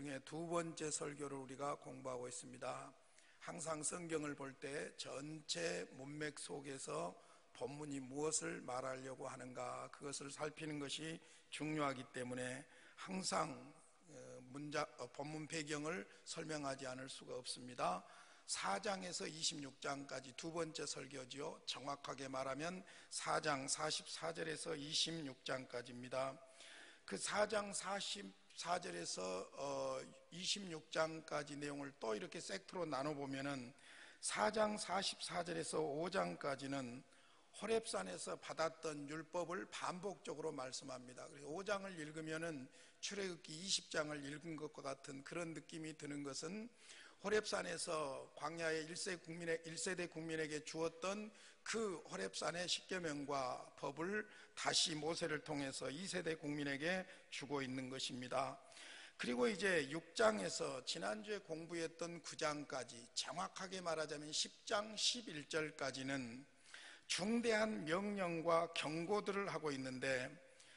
중에 두 번째 설교를 우리가 공부하고 있습니다. 항상 성경을 볼 때 전체 문맥 속에서 본문이 무엇을 말하려고 하는가, 그것을 살피는 것이 중요하기 때문에 항상 본문 배경을 설명하지 않을 수가 없습니다. 4장에서 26장까지 두 번째 설교지요. 정확하게 말하면 4장 44절에서 26장까지입니다. 그 4장 44절에서 26장까지 내용을 또 이렇게 섹트로 나눠보면은 4장 44절에서 5장까지는 호렙산에서 받았던 율법을 반복적으로 말씀합니다. 그래서 5장을 읽으면은 출애굽기 20장을 읽은 것과 같은 그런 느낌이 드는 것은 호렙산에서 광야의 1세대 국민에게 주었던 그 호렙산의 십계명과 법을 다시 모세를 통해서 2세대 국민에게 주고 있는 것입니다. 그리고 이제 6장에서 지난주에 공부했던 9장까지, 정확하게 말하자면 10장 11절까지는 중대한 명령과 경고들을 하고 있는데,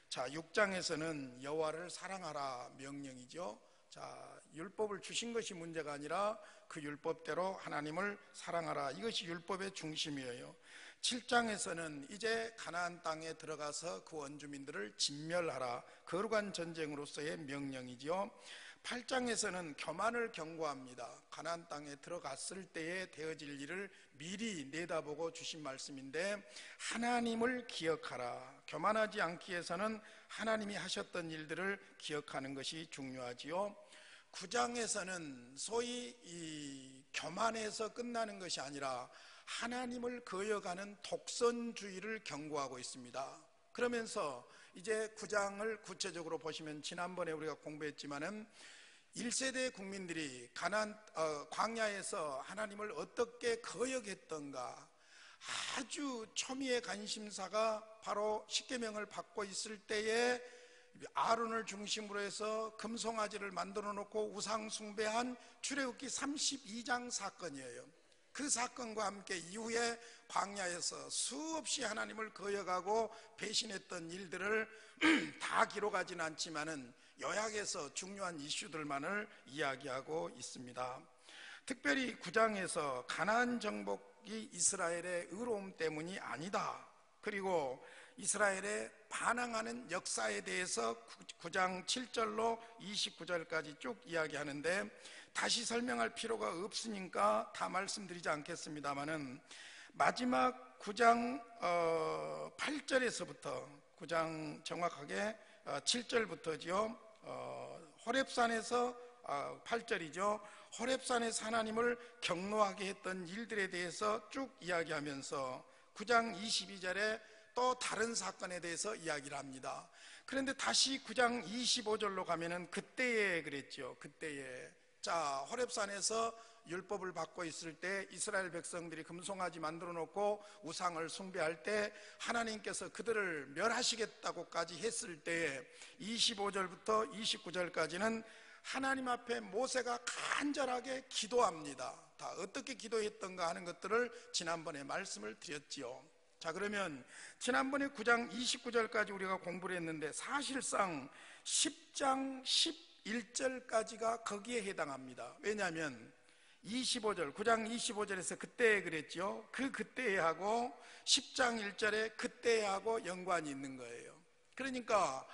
자, 6장에서는 여호와를 사랑하라 명령이죠. 자, 율법을 주신 것이 문제가 아니라 그 율법대로 하나님을 사랑하라, 이것이 율법의 중심이에요. 7장에서는 이제 가나안 땅에 들어가서 그 원주민들을 진멸하라, 거룩한 전쟁으로서의 명령이지요. 8장에서는 교만을 경고합니다. 가나안 땅에 들어갔을 때에 되어질 일을 미리 내다보고 주신 말씀인데, 하나님을 기억하라, 교만하지 않기 위해서는 하나님이 하셨던 일들을 기억하는 것이 중요하지요. 9장에서는 소위 이 교만에서 끝나는 것이 아니라 하나님을 거역하는 독선주의를 경고하고 있습니다. 그러면서 이제 9장을 구체적으로 보시면, 지난번에 우리가 공부했지만은 1세대 국민들이 광야에서 하나님을 어떻게 거역했던가, 아주 초미의 관심사가 바로 십계명을 받고 있을 때에 아론을 중심으로 해서 금송아지를 만들어 놓고 우상 숭배한 출애굽기 32장 사건이에요. 그 사건과 함께 이후에 광야에서 수없이 하나님을 거역하고 배신했던 일들을 다 기록하지는 않지만은 요약해서 중요한 이슈들만을 이야기하고 있습니다. 특별히 9장에서 가나안 정복이 이스라엘의 의로움 때문이 아니다, 그리고 이스라엘의 반항하는 역사에 대해서 9장 7절로 29절까지 쭉 이야기하는데, 다시 설명할 필요가 없으니까 다 말씀드리지 않겠습니다만은, 마지막 9장 8절에서부터 9장 정확하게 7절부터지요. 호렙산에서 8절이죠. 호렙산에서 하나님을 경노하게 했던 일들에 대해서 쭉 이야기하면서 9장 22절에 또 다른 사건에 대해서 이야기를 합니다. 그런데 다시 9장 25절로 가면은 그때에 그랬죠. 그때에, 자, 호렙산에서 율법을 받고 있을 때 이스라엘 백성들이 금송아지 만들어 놓고 우상을 숭배할 때 하나님께서 그들을 멸하시겠다고까지 했을 때에 25절부터 29절까지는 하나님 앞에 모세가 간절하게 기도합니다. 다 어떻게 기도했던가 하는 것들을 지난번에 말씀을 드렸지요. 자, 그러면 지난번에 9장 29절까지 우리가 공부를 했는데, 사실상 10장 11절까지가 거기에 해당합니다. 왜냐하면 25절, 9장 25절에서 그때에 그랬죠. 그 그때에 하고 10장 1절에 그때에 하고 연관이 있는 거예요. 그러니까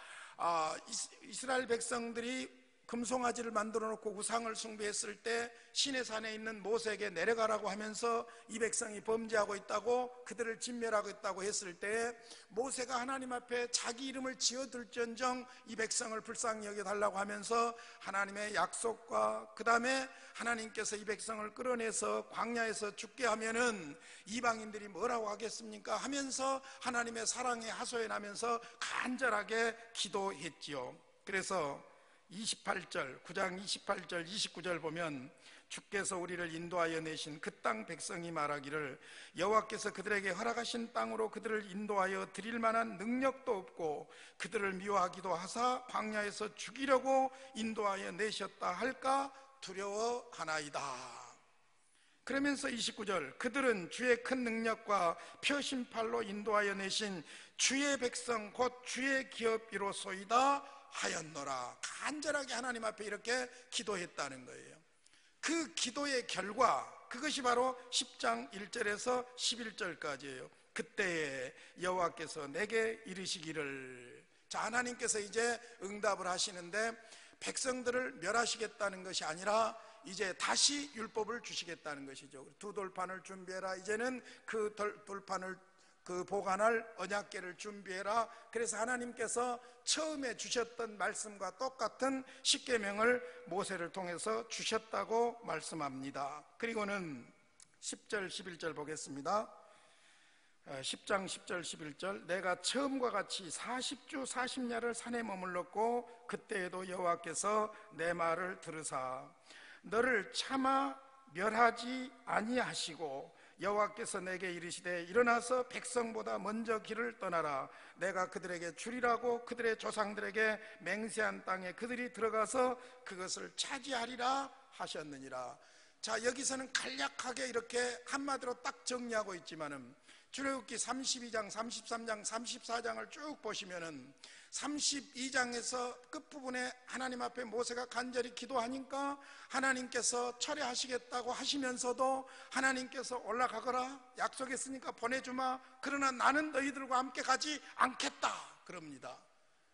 이스라엘 백성들이 금송아지를 만들어 놓고 우상을 숭배했을 때 시내산에 있는 모세에게 내려가라고 하면서 이 백성이 범죄하고 있다고, 그들을 진멸하고 있다고 했을 때 모세가 하나님 앞에 자기 이름을 지어둘지언정 이 백성을 불쌍히 여겨달라고 하면서 하나님의 약속과 그 다음에 하나님께서 이 백성을 끌어내서 광야에서 죽게 하면은 이방인들이 뭐라고 하겠습니까 하면서 하나님의 사랑에 하소연하면서 간절하게 기도했지요. 그래서 28절, 9장 28절, 29절 보면, 주께서 우리를 인도하여 내신 그 땅 백성이 말하기를, 여호와께서 그들에게 허락하신 땅으로 그들을 인도하여 드릴 만한 능력도 없고 그들을 미워하기도 하사 광야에서 죽이려고 인도하여 내셨다 할까 두려워하나이다. 그러면서 29절, 그들은 주의 큰 능력과 펴신 팔로 인도하여 내신 주의 백성 곧 주의 기업이로소이다 하였노라. 간절하게 하나님 앞에 이렇게 기도했다는 거예요. 그 기도의 결과, 그것이 바로 10장 1절에서 11절까지예요. 그때에 여호와께서 내게 이르시기를. 자, 하나님께서 이제 응답을 하시는데 백성들을 멸하시겠다는 것이 아니라 이제 다시 율법을 주시겠다는 것이죠. 두 돌판을 준비해라. 이제는 그 돌판을 보관할 언약궤를 준비해라. 그래서 하나님께서 처음에 주셨던 말씀과 똑같은 십계명을 모세를 통해서 주셨다고 말씀합니다. 그리고는 10절 11절 보겠습니다. 10장 10절 11절 내가 처음과 같이 40주 40야를 산에 머물렀고 그때에도 여호와께서 내 말을 들으사 너를 차마 멸하지 아니하시고 여호와께서 내게 이르시되 일어나서 백성보다 먼저 길을 떠나라. 내가 그들에게 주리라고 그들의 조상들에게 맹세한 땅에 그들이 들어가서 그것을 차지하리라 하셨느니라. 자, 여기서는 간략하게 이렇게 한마디로 딱 정리하고 있지만은 출애굽기 32장, 33장, 34장을 쭉 보시면은 32장에서 끝부분에 하나님 앞에 모세가 간절히 기도하니까 하나님께서 철회하시겠다고 하시면서도 하나님께서 올라가거라, 약속했으니까 보내주마, 그러나 나는 너희들과 함께 가지 않겠다 그럽니다.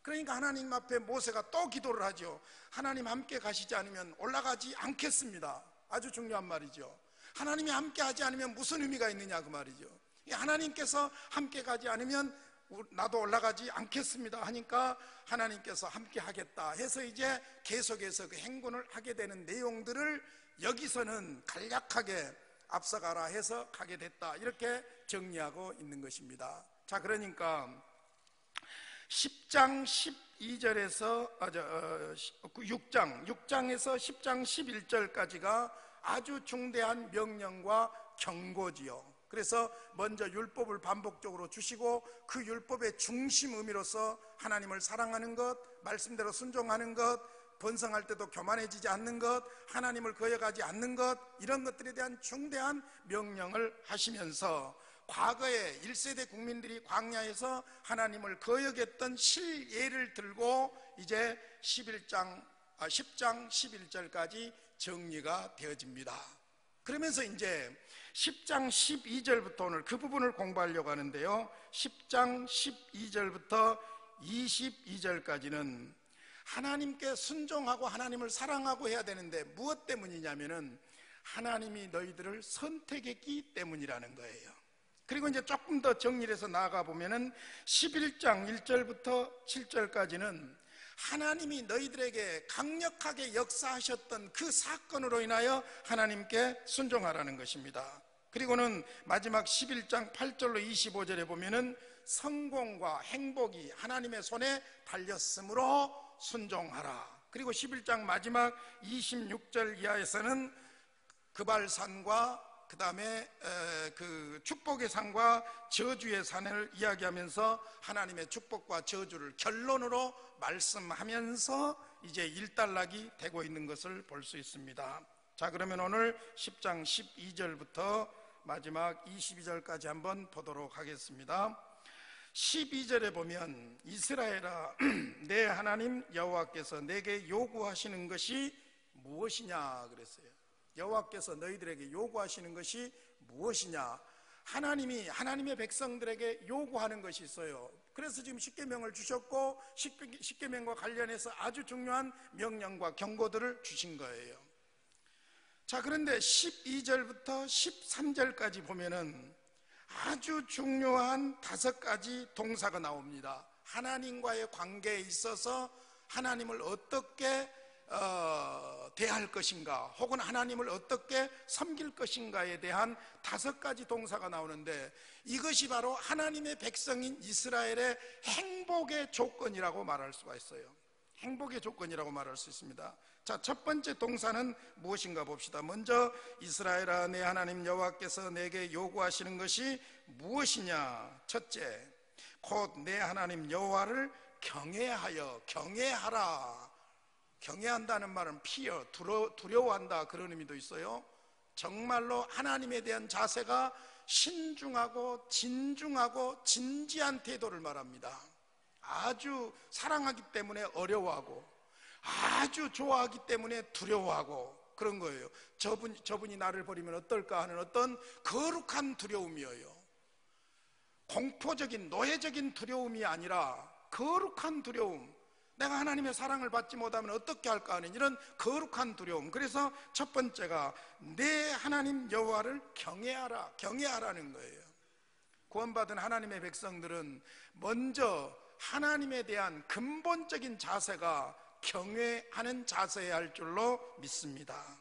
그러니까 하나님 앞에 모세가 또 기도를 하죠. 하나님 함께 가시지 않으면 올라가지 않겠습니다. 아주 중요한 말이죠. 하나님이 함께 하지 않으면 무슨 의미가 있느냐 그 말이죠. 하나님께서 함께 가지 않으면 나도 올라가지 않겠습니다 하니까 하나님께서 함께 하겠다 해서 이제 계속해서 그 행군을 하게 되는 내용들을 여기서는 간략하게 앞서가라 해서 가게 됐다, 이렇게 정리하고 있는 것입니다. 자, 그러니까 10장 12절에서 6장에서 10장 11절까지가 아주 중대한 명령과 경고지요. 그래서 먼저 율법을 반복적으로 주시고 그 율법의 중심 의미로서 하나님을 사랑하는 것, 말씀대로 순종하는 것, 번성할 때도 교만해지지 않는 것, 하나님을 거역하지 않는 것, 이런 것들에 대한 중대한 명령을 하시면서 과거에 1세대 국민들이 광야에서 하나님을 거역했던 실예를 들고 이제 10장 11절까지 정리가 되어집니다. 그러면서 이제 10장 12절부터 오늘 그 부분을 공부하려고 하는데요, 10장 12절부터 22절까지는 하나님께 순종하고 하나님을 사랑하고 해야 되는데 무엇 때문이냐면은 하나님이 너희들을 선택했기 때문이라는 거예요. 그리고 이제 조금 더 정리를 해서 나아가 보면은 11장 1절부터 7절까지는 하나님이 너희들에게 강력하게 역사하셨던 그 사건으로 인하여 하나님께 순종하라는 것입니다. 그리고는 마지막 11장 8절로 25절에 보면은 성공과 행복이 하나님의 손에 달렸으므로 순종하라. 그리고 11장 마지막 26절 이하에서는 그발산과 그 다음에 그 축복의 산과 저주의 산을 이야기하면서 하나님의 축복과 저주를 결론으로 말씀하면서 이제 일단락이 되고 있는 것을 볼 수 있습니다. 자, 그러면 오늘 10장 12절부터 마지막 22절까지 한번 보도록 하겠습니다. 12절에 보면 이스라엘아 내 하나님 여호와께서 내게 요구하시는 것이 무엇이냐 그랬어요. 여호와께서 너희들에게 요구하시는 것이 무엇이냐? 하나님이 하나님의 백성들에게 요구하는 것이 있어요. 그래서 지금 십계명을 주셨고 십계명과 관련해서 아주 중요한 명령과 경고들을 주신 거예요. 자, 그런데 12절부터 13절까지 보면은 아주 중요한 5가지 동사가 나옵니다. 하나님과의 관계에 있어서 하나님을 어떻게 대할 것인가, 혹은 하나님을 어떻게 섬길 것인가에 대한 5가지 동사가 나오는데 이것이 바로 하나님의 백성인 이스라엘의 행복의 조건이라고 말할 수가 있어요. 행복의 조건이라고 말할 수 있습니다. 자, 첫 번째 동사는 무엇인가 봅시다. 먼저 이스라엘아 내 하나님 여호와께서 내게 요구하시는 것이 무엇이냐? 첫째, 곧 내 하나님 여호와를 경외하라. 경외한다는 말은 fear, 두려워한다, 그런 의미도 있어요. 정말로 하나님에 대한 자세가 신중하고 진중하고 진지한 태도를 말합니다. 아주 사랑하기 때문에 어려워하고 아주 좋아하기 때문에 두려워하고 그런 거예요. 저분이 나를 버리면 어떨까 하는 어떤 거룩한 두려움이에요. 공포적인 노예적인 두려움이 아니라 거룩한 두려움, 내가 하나님의 사랑을 받지 못하면 어떻게 할까 하는 이런 거룩한 두려움. 그래서 첫 번째가 내 하나님 여호와를 경외하라, 경외하라는 거예요. 구원받은 하나님의 백성들은 먼저 하나님에 대한 근본적인 자세가 경외하는 자세여야 할 줄로 믿습니다.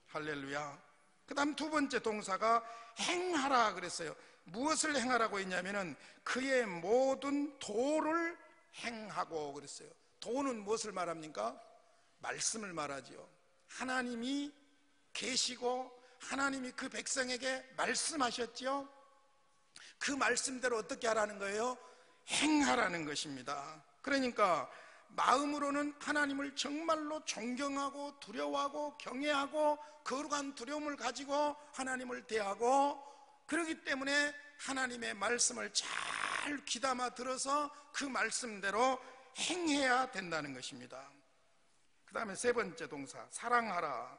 할렐루야. 그 다음 두 번째 동사가 행하라 그랬어요. 무엇을 행하라고 했냐면은 그의 모든 도를 행하고 그랬어요. 도는 무엇을 말합니까? 말씀을 말하지요. 하나님이 계시고 하나님이 그 백성에게 말씀하셨지요. 그 말씀대로 어떻게 하라는 거예요? 행하라는 것입니다. 그러니까 마음으로는 하나님을 정말로 존경하고 두려워하고 경외하고 거룩한 두려움을 가지고 하나님을 대하고, 그렇기 때문에 하나님의 말씀을 잘 귀담아 들어서 그 말씀대로 행해야 된다는 것입니다. 그 다음에 세 번째 동사 사랑하라.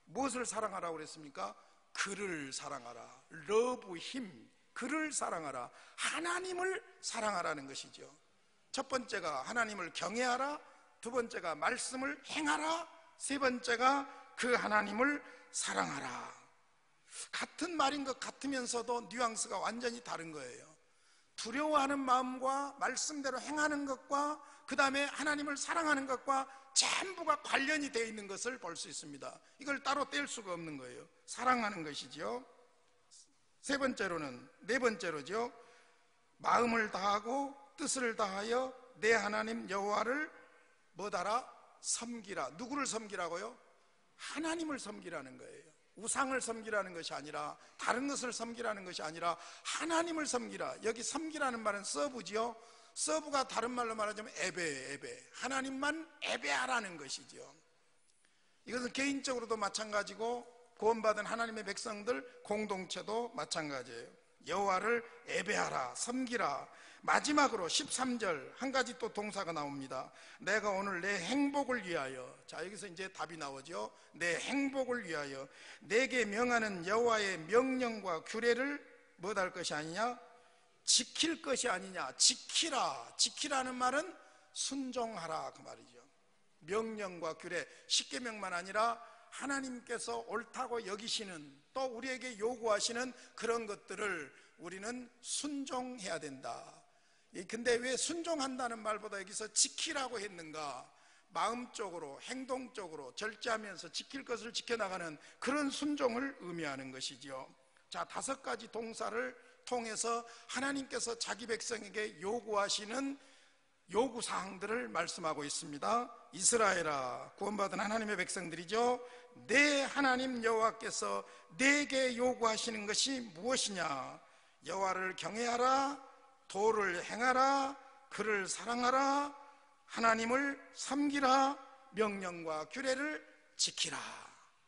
무엇을 사랑하라고 그랬습니까? 그를 사랑하라. love him. 그를 사랑하라. 하나님을 사랑하라는 것이죠. 첫 번째가 하나님을 경외하라, 두 번째가 말씀을 행하라, 세 번째가 그 하나님을 사랑하라. 같은 말인 것 같으면서도 뉘앙스가 완전히 다른 거예요. 두려워하는 마음과 말씀대로 행하는 것과 그 다음에 하나님을 사랑하는 것과 전부가 관련이 되어 있는 것을 볼 수 있습니다. 이걸 따로 뗄 수가 없는 거예요. 사랑하는 것이죠. 세 번째로는, 네 번째로죠, 마음을 다하고 뜻을 다하여 내 하나님 여호와를 뭐다라? 섬기라. 누구를 섬기라고요? 하나님을 섬기라는 거예요. 우상을 섬기라는 것이 아니라, 다른 것을 섬기라는 것이 아니라 하나님을 섬기라. 여기 섬기라는 말은 서브지요. 서브가 다른 말로 말하자면 예배. 하나님만 예배하라는 것이죠. 이것은 개인적으로도 마찬가지고 구원받은 하나님의 백성들 공동체도 마찬가지예요. 여호와를 예배하라, 섬기라. 마지막으로 13절 한 가지 또 동사가 나옵니다. 내가 오늘 내 행복을 위하여, 자 여기서 이제 답이 나오죠. 내 행복을 위하여 내게 명하는 여호와의 명령과 규례를 뭐할 것이 아니냐? 지킬 것이 아니냐? 지키라. 지키라는 말은 순종하라 그 말이죠. 명령과 규례, 십계명만 아니라 하나님께서 옳다고 여기시는, 또 우리에게 요구하시는 그런 것들을 우리는 순종해야 된다. 근데 왜 순종한다는 말보다 여기서 지키라고 했는가? 마음적으로, 행동적으로 절제하면서 지킬 것을 지켜나가는 그런 순종을 의미하는 것이죠. 자, 5가지 동사를 통해서 하나님께서 자기 백성에게 요구하시는 요구사항들을 말씀하고 있습니다. 이스라엘아, 구원받은 하나님의 백성들이죠. 내 하나님 여호와께서 내게 요구하시는 것이 무엇이냐? 여호와를 경외하라, 도를 행하라, 그를 사랑하라, 하나님을 섬기라, 명령과 규례를 지키라.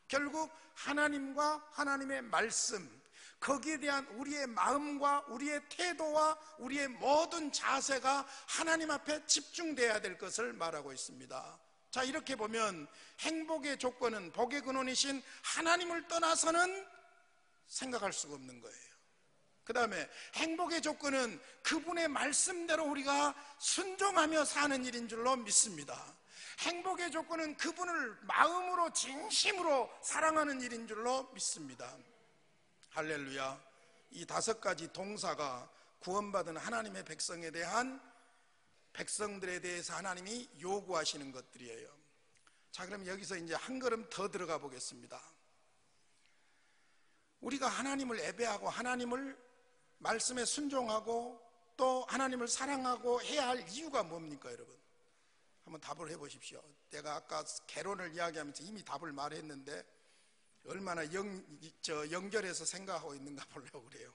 결국 하나님과 하나님의 말씀, 거기에 대한 우리의 마음과 우리의 태도와 우리의 모든 자세가 하나님 앞에 집중돼야 될 것을 말하고 있습니다. 자, 이렇게 보면 행복의 조건은, 복의 근원이신 하나님을 떠나서는 생각할 수가 없는 거예요. 그 다음에 행복의 조건은 그분의 말씀대로 우리가 순종하며 사는 일인 줄로 믿습니다. 행복의 조건은 그분을 마음으로 진심으로 사랑하는 일인 줄로 믿습니다. 할렐루야. 이 5가지 동사가 구원받은 하나님의 백성에 대한, 백성들에 대해서 하나님이 요구하시는 것들이에요. 자, 그럼 여기서 이제 한 걸음 더 들어가 보겠습니다. 우리가 하나님을 예배하고 하나님을 말씀에 순종하고 또 하나님을 사랑하고 해야 할 이유가 뭡니까, 여러분? 한번 답을 해보십시오. 내가 아까 개론을 이야기하면서 이미 답을 말했는데 얼마나 연결해서 생각하고 있는가 보려고 그래요.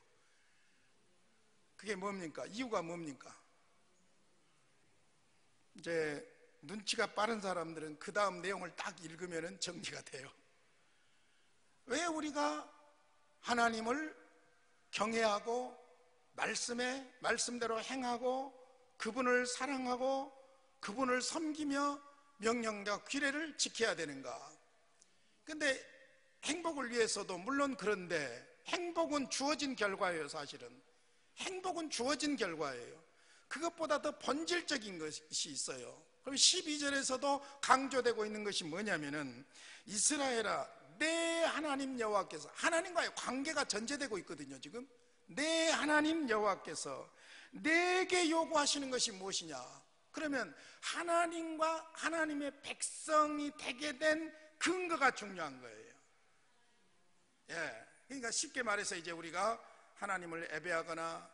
그게 뭡니까? 이유가 뭡니까? 이제 눈치가 빠른 사람들은 그 다음 내용을 딱 읽으면 정리가 돼요. 왜 우리가 하나님을 경외하고 말씀대로 행하고 그분을 사랑하고 그분을 섬기며 명령과 규례를 지켜야 되는가? 근데 행복을 위해서도 물론 그런데 행복은 주어진 결과예요. 사실은 행복은 주어진 결과예요. 그것보다 더 본질적인 것이 있어요. 그럼 12절에서도 강조되고 있는 것이 뭐냐면은 이스라엘아 내 하나님 여호와께서, 하나님과의 관계가 전제되고 있거든요. 지금 내 하나님 여호와께서 내게 요구하시는 것이 무엇이냐? 그러면 하나님과 하나님의 백성이 되게 된 근거가 중요한 거예요. 예, 그러니까 쉽게 말해서 이제 우리가 하나님을 예배하거나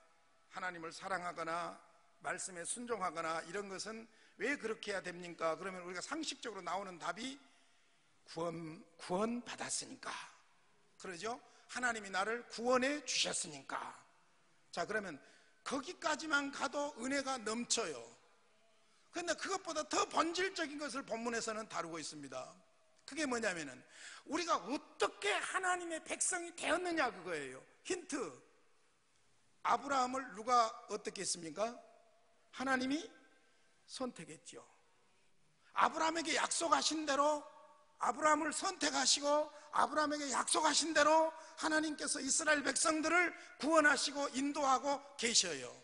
하나님을 사랑하거나 말씀에 순종하거나 이런 것은 왜 그렇게 해야 됩니까? 그러면 우리가 상식적으로 나오는 답이 구원 받았으니까, 그러죠? 하나님이 나를 구원해 주셨으니까. 자, 그러면 거기까지만 가도 은혜가 넘쳐요. 그런데 그것보다 더 본질적인 것을 본문에서는 다루고 있습니다. 그게 뭐냐면은 우리가 어떻게 하나님의 백성이 되었느냐, 그거예요. 힌트. 아브라함을 누가 어떻게 했습니까? 하나님이 선택했죠. 아브라함에게 약속하신 대로 아브라함을 선택하시고 아브라함에게 약속하신 대로 하나님께서 이스라엘 백성들을 구원하시고 인도하고 계셔요.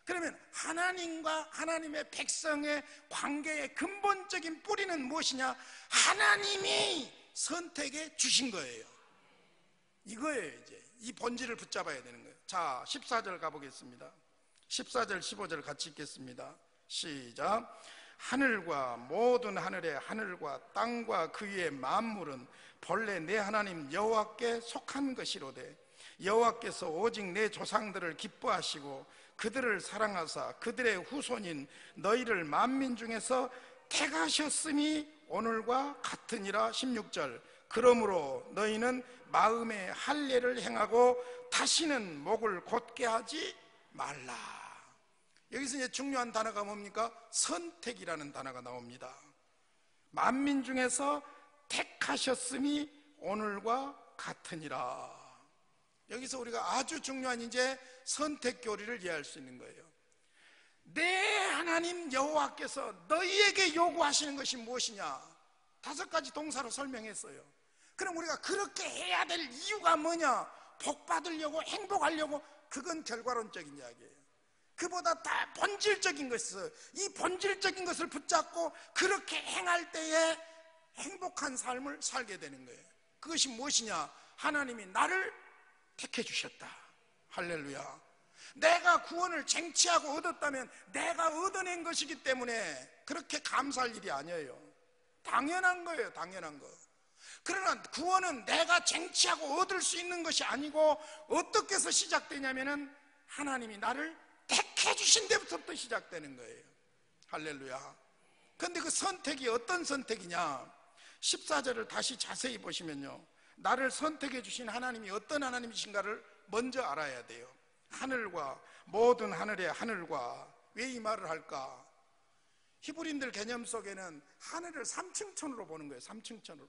그러면 하나님과 하나님의 백성의 관계의 근본적인 뿌리는 무엇이냐? 하나님이 선택해 주신 거예요. 이거예요. 이제 이 본질을 붙잡아야 되는 거예요. 자, 14절 가보겠습니다. 14절 15절 같이 읽겠습니다. 시작. 하늘과 모든 하늘의 하늘과 땅과 그 위의 만물은 본래 내 하나님 여호와께 속한 것이로되 여호와께서 오직 내 조상들을 기뻐하시고 그들을 사랑하사 그들의 후손인 너희를 만민 중에서 택하셨으니 오늘과 같으니라. 16절. 그러므로 너희는 마음에 할례를 행하고 다시는 목을 곧게 하지 말라. 여기서 이제 중요한 단어가 뭡니까? 선택이라는 단어가 나옵니다. 만민 중에서 택하셨으니 오늘과 같으니라. 여기서 우리가 아주 중요한 이제 선택 교리를 이해할 수 있는 거예요. 내 하나님 여호와께서 너희에게 요구하시는 것이 무엇이냐? 5가지 동사로 설명했어요. 그럼 우리가 그렇게 해야 될 이유가 뭐냐? 복 받으려고, 행복하려고? 그건 결과론적인 이야기예요. 그보다 다 본질적인 것을, 이 본질적인 것을 붙잡고 그렇게 행할 때에 행복한 삶을 살게 되는 거예요. 그것이 무엇이냐? 하나님이 나를 택해 주셨다. 할렐루야. 내가 구원을 쟁취하고 얻었다면 내가 얻어낸 것이기 때문에 그렇게 감사할 일이 아니에요. 당연한 거예요. 당연한 거. 그러나 구원은 내가 쟁취하고 얻을 수 있는 것이 아니고 어떻게 해서 시작되냐면은 하나님이 나를 택해 주신 데부터 시작되는 거예요. 할렐루야. 그런데 그 선택이 어떤 선택이냐? 14절을 다시 자세히 보시면요, 나를 선택해 주신 하나님이 어떤 하나님이신가를 먼저 알아야 돼요. 하늘과 모든 하늘의 하늘과. 왜 이 말을 할까? 히브리인들 개념 속에는 하늘을 3층천으로 보는 거예요. 3층천으로.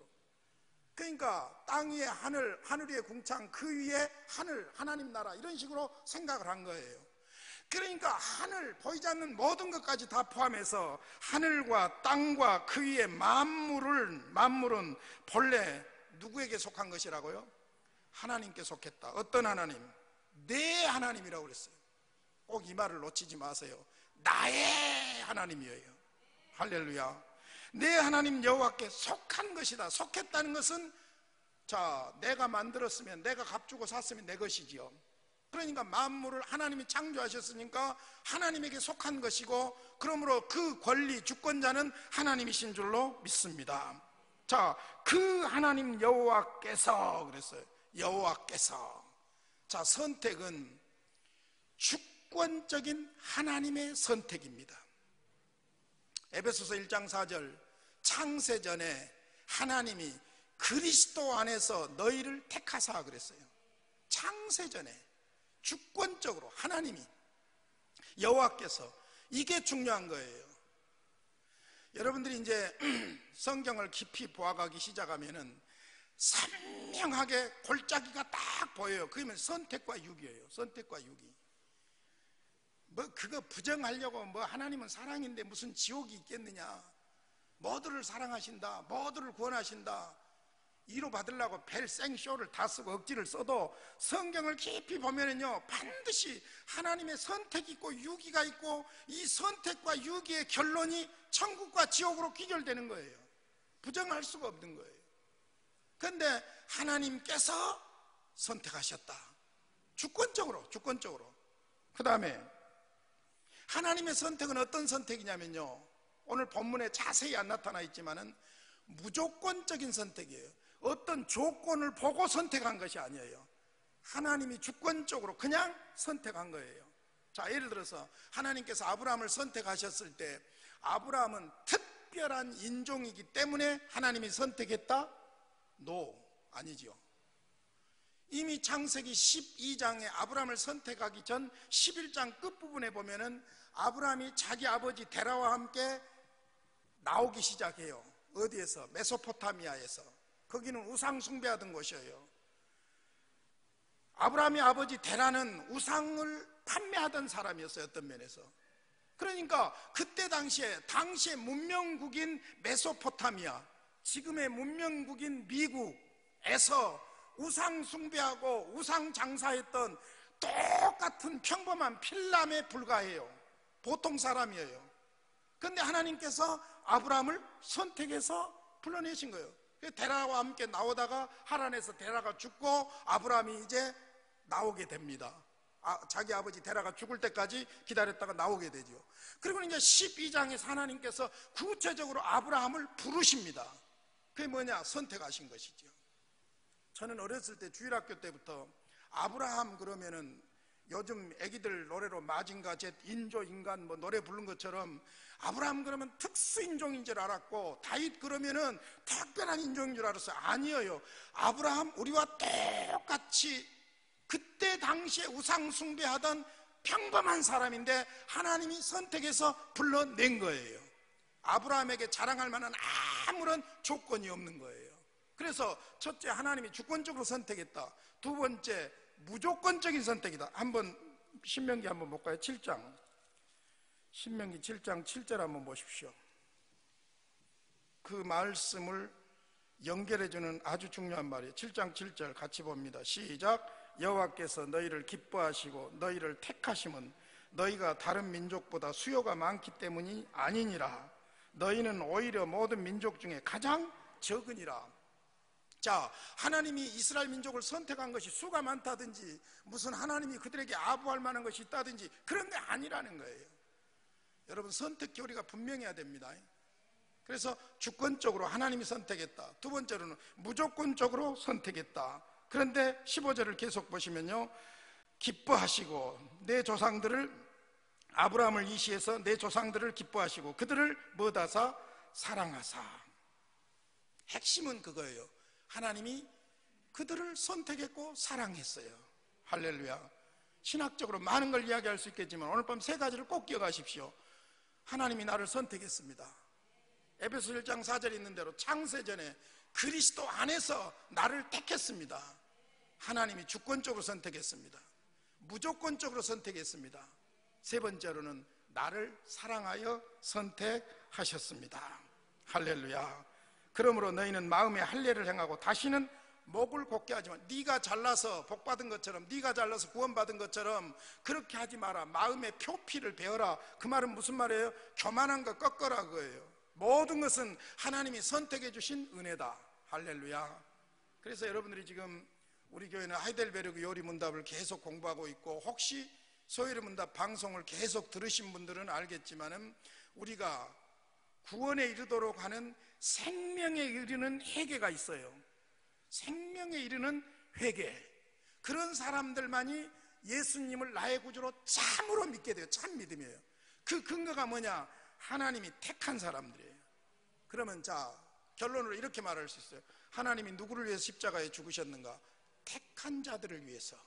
그러니까 땅 위에 하늘, 하늘 위에 궁창, 그 위에 하늘, 하나님 나라, 이런 식으로 생각을 한 거예요. 그러니까 하늘, 보이지 않는 모든 것까지 다 포함해서 하늘과 땅과 그 위에 만물은 본래 누구에게 속한 것이라고요? 하나님께 속했다. 어떤 하나님? 내 하나님이라고 그랬어요. 꼭 이 말을 놓치지 마세요. 나의 하나님이에요. 할렐루야. 내 하나님 여호와께 속한 것이다. 속했다는 것은, 자, 내가 만들었으면, 내가 값주고 샀으면 내 것이지요. 그러니까 만물을 하나님이 창조하셨으니까 하나님에게 속한 것이고, 그러므로 그 권리, 주권자는 하나님이신 줄로 믿습니다. 자, 그 하나님 여호와께서 그랬어요. 여호와께서. 자, 선택은 주권적인 하나님의 선택입니다. 에베소서 1장 4절, 창세전에 하나님이 그리스도 안에서 너희를 택하사 그랬어요. 창세전에 주권적으로 하나님이, 여호와께서. 이게 중요한 거예요. 여러분들이 이제 성경을 깊이 보아가기 시작하면은 선명하게 골짜기가 딱 보여요. 그러면 선택과 유기예요. 선택과 유기. 뭐 그거 부정하려고 뭐 하나님은 사랑인데 무슨 지옥이 있겠느냐, 모두를 사랑하신다, 모두를 구원하신다, 이로 받으려고 벨 생쇼를 다 쓰고 억지를 써도 성경을 깊이 보면은요, 반드시 하나님의 선택이 있고 유기가 있고, 이 선택과 유기의 결론이 천국과 지옥으로 귀결되는 거예요. 부정할 수가 없는 거예요. 그런데 하나님께서 선택하셨다, 주권적으로. 그 다음에 하나님의 선택은 어떤 선택이냐면요, 오늘 본문에 자세히 안 나타나 있지만은 무조건적인 선택이에요. 어떤 조건을 보고 선택한 것이 아니에요. 하나님이 주권적으로 그냥 선택한 거예요. 자, 예를 들어서 하나님께서 아브라함을 선택하셨을 때, 아브라함은 특별한 인종이기 때문에 하나님이 선택했다? 아니지요. 이미 창세기 12장에 아브라함을 선택하기 전 11장 끝부분에 보면은 아브라함이 자기 아버지 데라와 함께 나오기 시작해요. 어디에서? 메소포타미아에서. 거기는 우상 숭배하던 곳이에요. 아브라함의 아버지 데라는 우상을 판매하던 사람이었어요, 어떤 면에서. 그러니까 그때 당시에 문명국인 메소포타미아, 지금의 문명국인 미국에서 우상 숭배하고 우상 장사했던 똑같은 평범한 필람에 불과해요. 보통 사람이에요. 그런데 하나님께서 아브라함을 선택해서 불러내신 거예요. 데라와 함께 나오다가 하란에서 데라가 죽고 아브라함이 이제 나오게 됩니다. 자기 아버지 데라가 죽을 때까지 기다렸다가 나오게 되죠. 그리고 이제 12장에서 하나님께서 구체적으로 아브라함을 부르십니다. 그게 뭐냐? 선택하신 것이죠. 저는 어렸을 때 주일학교 때부터 아브라함 그러면은 요즘 애기들 노래로 마징가 젯 인조 인간 뭐 노래 부른 것처럼 아브라함 그러면 특수인종인 줄 알았고, 다윗 그러면은 특별한 인종인 줄 알았어요. 아니에요. 아브라함 우리와 똑같이 그때 당시에 우상 숭배하던 평범한 사람인데 하나님이 선택해서 불러낸 거예요. 아브라함에게 자랑할 만한 아무런 조건이 없는 거예요. 그래서 첫째, 하나님이 주권적으로 선택했다. 두 번째, 무조건적인 선택이다. 한번 신명기 한번 볼까요? 7장. 신명기 7장 7절 한번 보십시오. 그 말씀을 연결해주는 아주 중요한 말이에요. 7장 7절 같이 봅니다. 시작. 여호와께서 너희를 기뻐하시고 너희를 택하심은 너희가 다른 민족보다 수요가 많기 때문이 아니니라. 너희는 오히려 모든 민족 중에 가장 적으니라. 자, 하나님이 이스라엘 민족을 선택한 것이 수가 많다든지 무슨 하나님이 그들에게 아부할 만한 것이 있다든지 그런 게 아니라는 거예요. 여러분, 선택 교리가 분명해야 됩니다. 그래서 주권적으로 하나님이 선택했다. 두 번째로는 무조건적으로 선택했다. 그런데 15절을 계속 보시면요, 기뻐하시고 내 조상들을, 아브라함을 이시해서 내 조상들을 기뻐하시고 그들을 뭐다사 사랑하사. 핵심은 그거예요. 하나님이 그들을 선택했고 사랑했어요. 할렐루야. 신학적으로 많은 걸 이야기할 수 있겠지만 오늘 밤 세 가지를 꼭 기억하십시오. 하나님이 나를 선택했습니다. 에베소 1장 4절에 있는 대로 창세전에 그리스도 안에서 나를 택했습니다. 하나님이 주권적으로 선택했습니다. 무조건적으로 선택했습니다. 세 번째로는 나를 사랑하여 선택하셨습니다. 할렐루야. 그러므로 너희는 마음에 할례를 행하고 다시는 목을 곧게 하지만, 네가 잘나서 복받은 것처럼, 네가 잘나서 구원받은 것처럼 그렇게 하지 마라. 마음의 표피를 베어라. 그 말은 무슨 말이에요? 교만한 거 꺾어라 그거예요. 모든 것은 하나님이 선택해 주신 은혜다. 할렐루야. 그래서 여러분들이 지금 우리 교회는 하이델베르그 요리 문답을 계속 공부하고 있고, 혹시 소요리 문답 방송을 계속 들으신 분들은 알겠지만은 우리가 구원에 이르도록 하는 생명에 이르는 회개가 있어요. 생명에 이르는 회개. 그런 사람들만이 예수님을 나의 구주로 참으로 믿게 돼요. 참 믿음이에요. 그 근거가 뭐냐? 하나님이 택한 사람들이에요. 그러면 자, 결론으로 이렇게 말할 수 있어요. 하나님이 누구를 위해서 십자가에 죽으셨는가? 택한 자들을 위해서.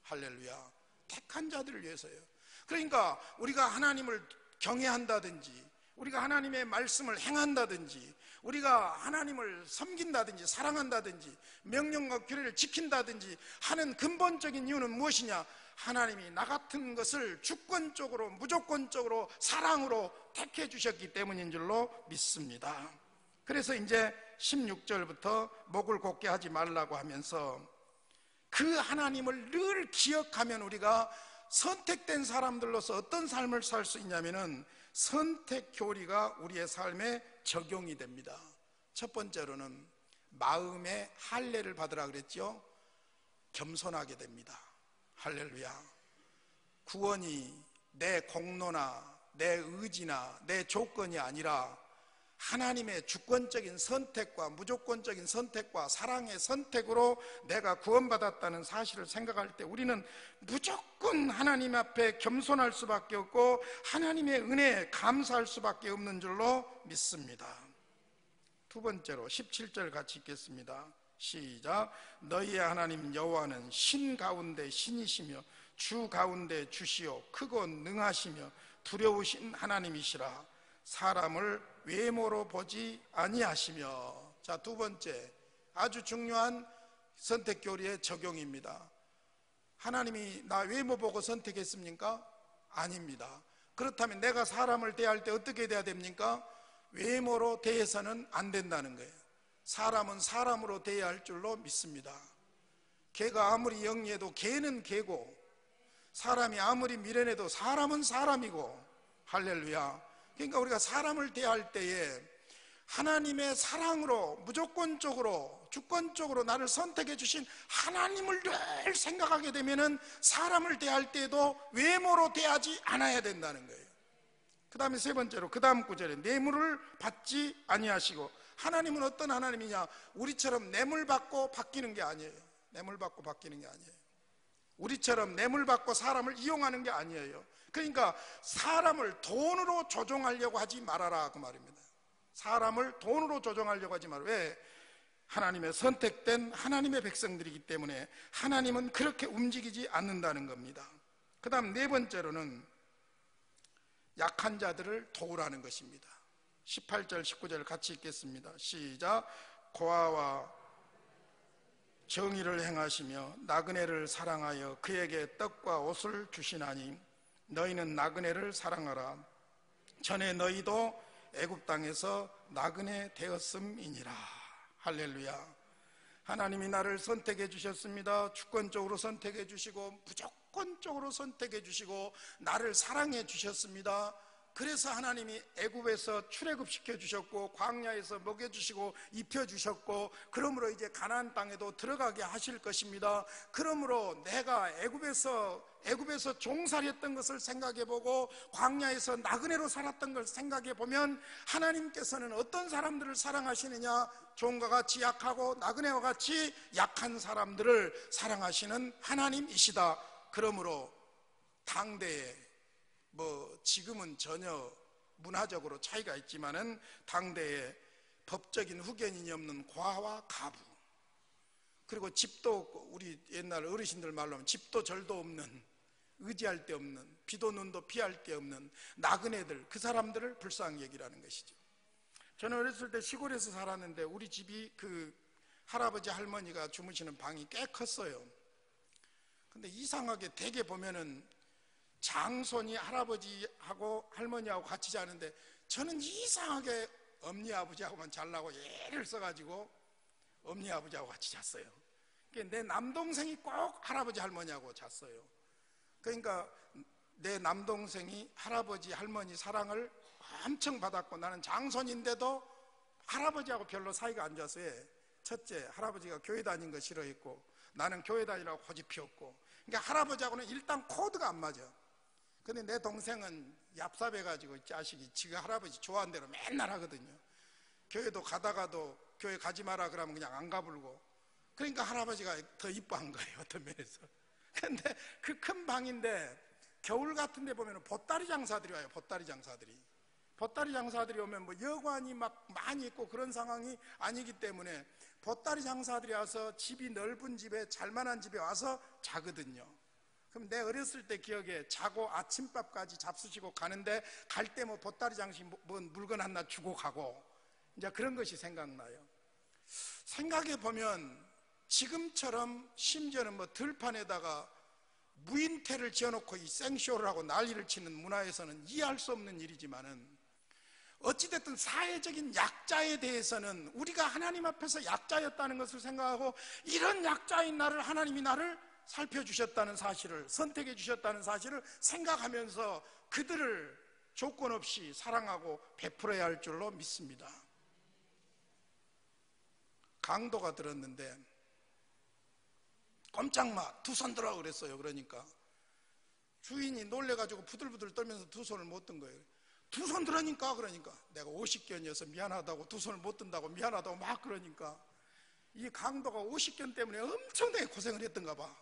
할렐루야. 택한 자들을 위해서예요. 그러니까 우리가 하나님을 경외한다든지 우리가 하나님의 말씀을 행한다든지, 우리가 하나님을 섬긴다든지 사랑한다든지 명령과 규례를 지킨다든지 하는 근본적인 이유는 무엇이냐? 하나님이 나 같은 것을 주권적으로 무조건적으로 사랑으로 택해 주셨기 때문인 줄로 믿습니다. 그래서 이제 16절부터 목을 곧게 하지 말라고 하면서 그 하나님을 늘 기억하면 우리가 선택된 사람들로서 어떤 삶을 살 수 있냐면은 선택 교리가 우리의 삶에 적용이 됩니다. 첫 번째로는 마음의 할례를 받으라 그랬죠. 겸손하게 됩니다. 할렐루야. 구원이 내 공로나 내 의지나 내 조건이 아니라 하나님의 주권적인 선택과 무조건적인 선택과 사랑의 선택으로 내가 구원받았다는 사실을 생각할 때 우리는 무조건 하나님 앞에 겸손할 수밖에 없고 하나님의 은혜에 감사할 수밖에 없는 줄로 믿습니다. 두 번째로 17절 같이 읽겠습니다. 시작. 너희의 하나님 여호와는 신 가운데 신이시며 주 가운데 주시오 크고 능하시며 두려우신 하나님이시라. 사람을 외모로 보지 아니하시며. 자, 두 번째 아주 중요한 선택 교리의 적용입니다. 하나님이 나 외모 보고 선택했습니까? 아닙니다. 그렇다면 내가 사람을 대할 때 어떻게 대해야 됩니까? 외모로 대해서는 안 된다는 거예요. 사람은 사람으로 대해야 할 줄로 믿습니다. 개가 아무리 영리해도 개는 개고, 사람이 아무리 미련해도 사람은 사람이고. 할렐루야. 그러니까 우리가 사람을 대할 때에 하나님의 사랑으로 무조건적으로 주권적으로 나를 선택해 주신 하나님을 늘 생각하게 되면은 사람을 대할 때도 외모로 대하지 않아야 된다는 거예요. 그 다음에 세 번째로 그 다음 구절에 뇌물을 받지 아니하시고. 하나님은 어떤 하나님이냐? 우리처럼 뇌물 받고 바뀌는 게 아니에요. 뇌물 받고 바뀌는 게 아니에요. 우리처럼 뇌물 받고 사람을 이용하는 게 아니에요. 그러니까 사람을 돈으로 조종하려고 하지 말아라 그 말입니다. 사람을 돈으로 조종하려고 하지 말아라. 왜? 하나님의 선택된 하나님의 백성들이기 때문에 하나님은 그렇게 움직이지 않는다는 겁니다. 그 다음 네 번째로는 약한 자들을 도우라는 것입니다. 18절 19절 같이 읽겠습니다. 시작. 고아와 정의를 행하시며 나그네를 사랑하여 그에게 떡과 옷을 주시나니 너희는 나그네를 사랑하라. 전에 너희도 애굽 땅에서 나그네 되었음이니라. 할렐루야. 하나님이 나를 선택해 주셨습니다. 주권적으로 선택해 주시고 무조건적으로 선택해 주시고 나를 사랑해 주셨습니다. 그래서 하나님이 애굽에서 출애굽시켜 주셨고 광야에서 먹여 주시고 입혀 주셨고, 그러므로 이제 가나안 땅에도 들어가게 하실 것입니다. 그러므로 내가 애굽에서 종살이했던 것을 생각해 보고 광야에서 나그네로 살았던 걸 생각해 보면 하나님께서는 어떤 사람들을 사랑하시느냐? 종과 같이 약하고 나그네와 같이 약한 사람들을 사랑하시는 하나님이시다. 그러므로 당대에 지금은 전혀 문화적으로 차이가 있지만은 당대에 법적인 후견인이 없는 과와 가부, 그리고 집도 없고, 우리 옛날 어르신들 말로 하면 집도 절도 없는, 의지할 데 없는, 비도 눈도 피할 데 없는 나그네들, 그 사람들을 불쌍히 여기라는 것이죠. 저는 어렸을 때 시골에서 살았는데 우리 집이 그 할아버지 할머니가 주무시는 방이 꽤 컸어요. 근데 이상하게 대개 보면은 장손이 할아버지하고 할머니하고 같이 자는데 저는 이상하게 엄니 아버지하고만 잘라고 예를 써가지고 엄니 아버지하고 같이 잤어요. 내 남동생이 꼭 할아버지 할머니하고 잤어요. 그러니까 내 남동생이 할아버지 할머니 사랑을 엄청 받았고, 나는 장손인데도 할아버지하고 별로 사이가 안 좋았어요. 첫째, 할아버지가 교회 다닌 거 싫어했고 나는 교회 다니라고 고집 피웠고, 그러니까 할아버지하고는 일단 코드가 안 맞아. 근데 내 동생은 얍삽해가지고 자식이 지가 할아버지 좋아하는 대로 맨날 하거든요. 교회도 가다가도 교회 가지 마라 그러면 그냥 안 가불고, 그러니까 할아버지가 더 이뻐한 거예요, 어떤 면에서. 근데 그 큰 방인데 겨울 같은 데 보면 보따리 장사들이 와요. 보따리 장사들이 오면 여관이 막 많이 있고 그런 상황이 아니기 때문에 보따리 장사들이 와서 집이 넓은 집에, 잘만한 집에 와서 자거든요. 그럼 내 어렸을 때 기억에 자고 아침밥까지 잡수시고 가는데 갈 때 뭐 보따리 장식 뭐 물건 하나 주고 가고 이제 그런 것이 생각나요. 생각해 보면 지금처럼 심지어는 뭐 들판에다가 무인태를 지어놓고 이 생쇼를 하고 난리를 치는 문화에서는 이해할 수 없는 일이지만은 어찌됐든 사회적인 약자에 대해서는 우리가 하나님 앞에서 약자였다는 것을 생각하고 이런 약자인 나를 하나님이 나를 살펴주셨다는 사실을, 선택해 주셨다는 사실을 생각하면서 그들을 조건 없이 사랑하고 베풀어야 할 줄로 믿습니다. 강도가 들었는데 꼼짝 마, 두 손 들어 그랬어요. 그러니까 주인이 놀래가지고 부들부들 떨면서 두 손을 못 든 거예요. 두 손 들으니까 그러니까 내가 50견이어서 미안하다고 두 손을 못 든다고 미안하다고 막 그러니까 이 강도가 50견 때문에 엄청나게 고생을 했던가 봐.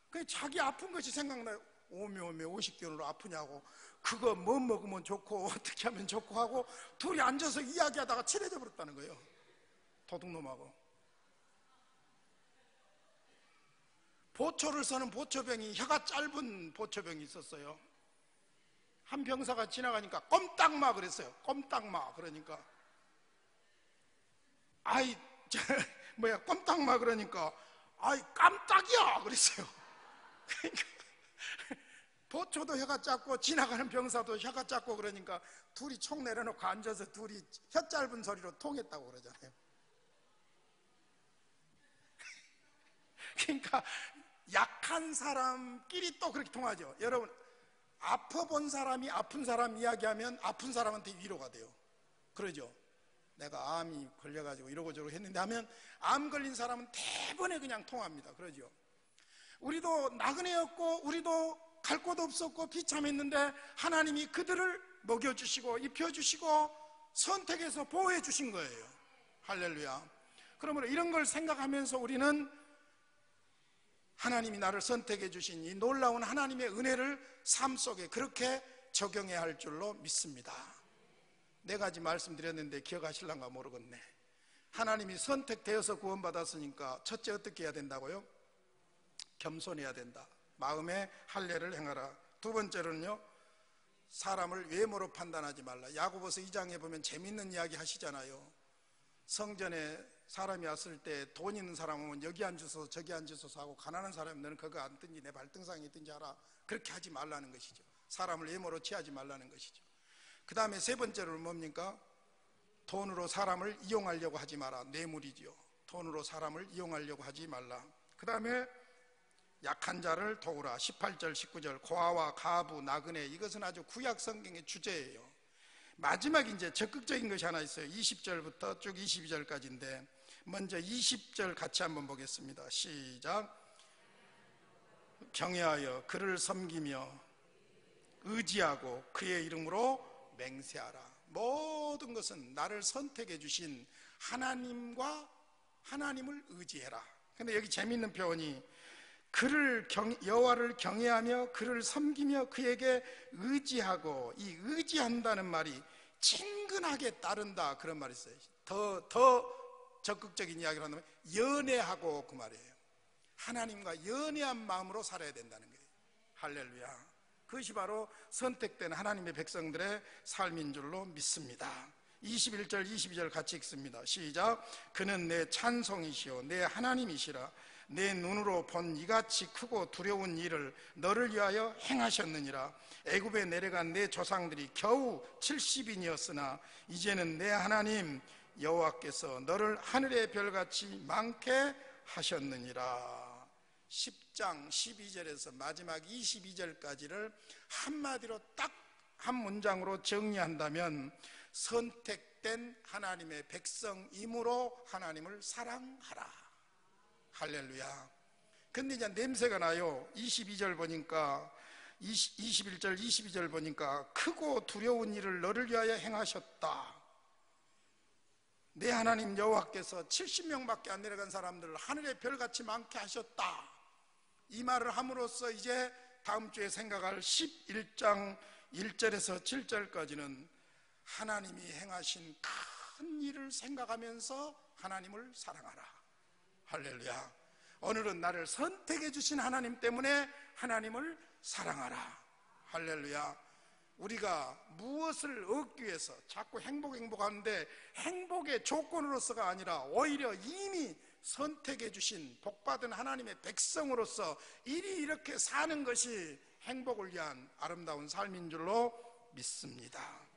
그냥 자기 아픈 것이 생각나요. 오메 50견으로 아프냐고, 그거 뭐 먹으면 좋고 어떻게 하면 좋고 하고 둘이 앉아서 이야기하다가 친해져 버렸다는 거예요. 도둑놈하고. 보초를 서는 보초병이, 혀가 짧은 보초병이 있었어요. 한 병사가 지나가니까 꼼딱마 그랬어요. 꼼딱마. 그러니까 아이 꼼딱마 그러니까 아이 깜짝이야 그랬어요. 그러니까 보초도 혀가 짧고 지나가는 병사도 혀가 짧고 그러니까 둘이 총 내려놓고 앉아서 둘이 혀 짧은 소리로 통했다고 그러잖아요. 그러니까 약한 사람끼리 또 그렇게 통하죠. 여러분, 아파본 사람이 아픈 사람 이야기하면 아픈 사람한테 위로가 돼요. 그러죠. 내가 암이 걸려가지고 이러고 저러고 했는데 하면 암 걸린 사람은 대번에 그냥 통합니다. 그러죠. 우리도 나그네였고 우리도 갈 곳 없었고 비참했는데 하나님이 그들을 먹여주시고 입혀주시고 선택해서 보호해 주신 거예요. 할렐루야. 그러므로 이런 걸 생각하면서 우리는 하나님이 나를 선택해 주신 이 놀라운 하나님의 은혜를 삶 속에 그렇게 적용해야 할 줄로 믿습니다. 네 가지 말씀드렸는데 기억하실란가 모르겠네. 하나님이 선택되어서 구원받았으니까 첫째 어떻게 해야 된다고요? 겸손해야 된다. 마음에 할례를 행하라. 두 번째로는요, 사람을 외모로 판단하지 말라. 야고보서 2장에 보면 재밌는 이야기 하시잖아요. 성전에 사람이 왔을 때 돈 있는 사람은 여기 앉으소서 저기 앉으소서 하고 가난한 사람은 너는 그거 앉든지 내 발등상에 있든지 하라. 그렇게 하지 말라는 것이죠. 사람을 외모로 취하지 말라는 것이죠. 그 다음에 세 번째로는 뭡니까? 돈으로 사람을 이용하려고 하지 마라. 뇌물이지요. 돈으로 사람을 이용하려고 하지 말라. 그 다음에 약한 자를 도우라. 18절 19절 고아와 가부 나그네, 이것은 아주 구약 성경의 주제예요. 마지막에 이제 적극적인 것이 하나 있어요. 20절부터 쭉 22절까지인데 먼저 20절 같이 한번 보겠습니다. 시작. 경외하여 그를 섬기며 의지하고 그의 이름으로 맹세하라. 모든 것은 나를 선택해 주신 하나님을 의지해라. 근데 여기 재미있는 표현이 여호와를 경외하며 그를 섬기며 그에게 의지하고, 이 의지한다는 말이 친근하게 따른다 그런 말이 있어요. 더 적극적인 이야기를 한다면 연애하고 그 말이에요. 하나님과 연애한 마음으로 살아야 된다는 거예요. 할렐루야. 그것이 바로 선택된 하나님의 백성들의 삶인 줄로 믿습니다. 21절 22절 같이 읽습니다. 시작. 그는 내 찬송이시오 내 하나님이시라. 내 눈으로 본 이같이 크고 두려운 일을 너를 위하여 행하셨느니라. 애굽에 내려간 내 조상들이 겨우 70인이었으나 이제는 내 하나님 여호와께서 너를 하늘의 별같이 많게 하셨느니라. 10장 12절에서 마지막 22절까지를 한마디로 딱 한 문장으로 정리한다면 선택된 하나님의 백성이므로 하나님을 사랑하라. 할렐루야. 근데 이제 냄새가 나요. 22절 보니까 21절 22절 보니까 크고 두려운 일을 너를 위하여 행하셨다. 내 하나님 여호와께서 70명밖에 안 내려간 사람들을 하늘의 별같이 많게 하셨다. 이 말을 함으로써 이제 다음 주에 생각할 11장 1절에서 7절까지는 하나님이 행하신 큰 일을 생각하면서 하나님을 사랑하라. 할렐루야. 오늘은 나를 선택해 주신 하나님 때문에 하나님을 사랑하라. 할렐루야. 우리가 무엇을 얻기 위해서 자꾸 행복하는데 행복의 조건으로서가 아니라 오히려 이미 선택해 주신 복받은 하나님의 백성으로서 이렇게 사는 것이 행복을 위한 아름다운 삶인 줄로 믿습니다.